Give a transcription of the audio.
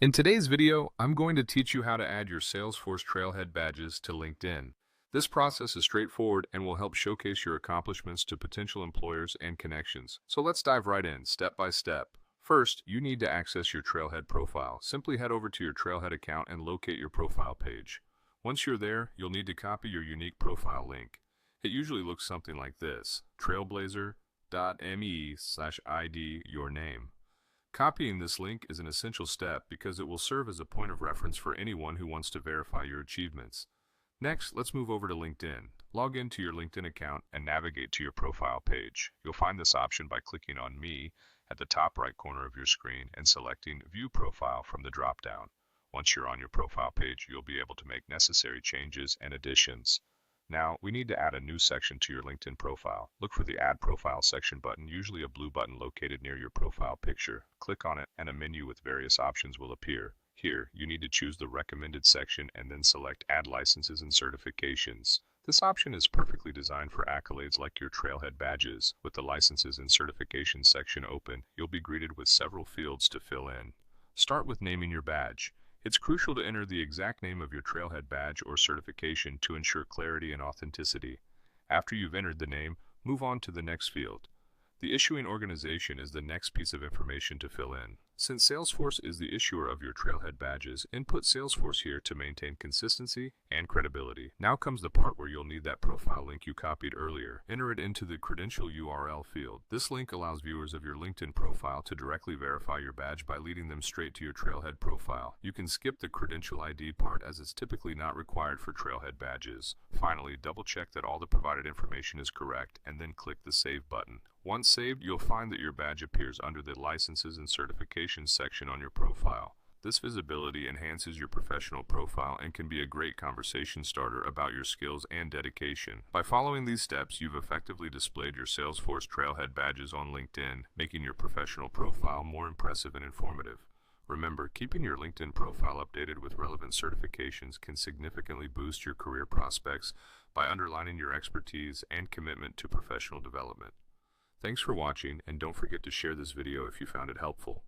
In today's video, I'm going to teach you how to add your Salesforce Trailhead badges to LinkedIn. This process is straightforward and will help showcase your accomplishments to potential employers and connections. So let's dive right in, step by step. First, you need to access your Trailhead profile. Simply head over to your Trailhead account and locate your profile page. Once you're there, you'll need to copy your unique profile link. It usually looks something like this: trailblazer.me/id your name. Copying this link is an essential step because it will serve as a point of reference for anyone who wants to verify your achievements. Next, let's move over to LinkedIn. Log into your LinkedIn account and navigate to your profile page. You'll find this option by clicking on Me at the top right corner of your screen and selecting View Profile from the drop-down. Once you're on your profile page, you'll be able to make necessary changes and additions. Now, we need to add a new section to your LinkedIn profile. Look for the Add Profile section button, usually a blue button located near your profile picture. Click on it and a menu with various options will appear. Here, you need to choose the recommended section and then select Add Licenses and Certifications. This option is perfectly designed for accolades like your Trailhead badges. With the Licenses and Certifications section open, you'll be greeted with several fields to fill in. Start with naming your badge. It's crucial to enter the exact name of your Trailhead badge or certification to ensure clarity and authenticity. After you've entered the name, move on to the next field. The issuing organization is the next piece of information to fill in. Since Salesforce is the issuer of your Trailhead badges, input Salesforce here to maintain consistency and credibility. Now comes the part where you'll need that profile link you copied earlier. Enter it into the credential URL field. This link allows viewers of your LinkedIn profile to directly verify your badge by leading them straight to your Trailhead profile. You can skip the credential ID part as it's typically not required for Trailhead badges. Finally, double check that all the provided information is correct and then click the Save button. Once saved, you'll find that your badge appears under the Licenses and Certifications section on your profile. This visibility enhances your professional profile and can be a great conversation starter about your skills and dedication. By following these steps, you've effectively displayed your Salesforce Trailhead badges on LinkedIn, making your professional profile more impressive and informative. Remember, keeping your LinkedIn profile updated with relevant certifications can significantly boost your career prospects by underlining your expertise and commitment to professional development. Thanks for watching, and don't forget to share this video if you found it helpful.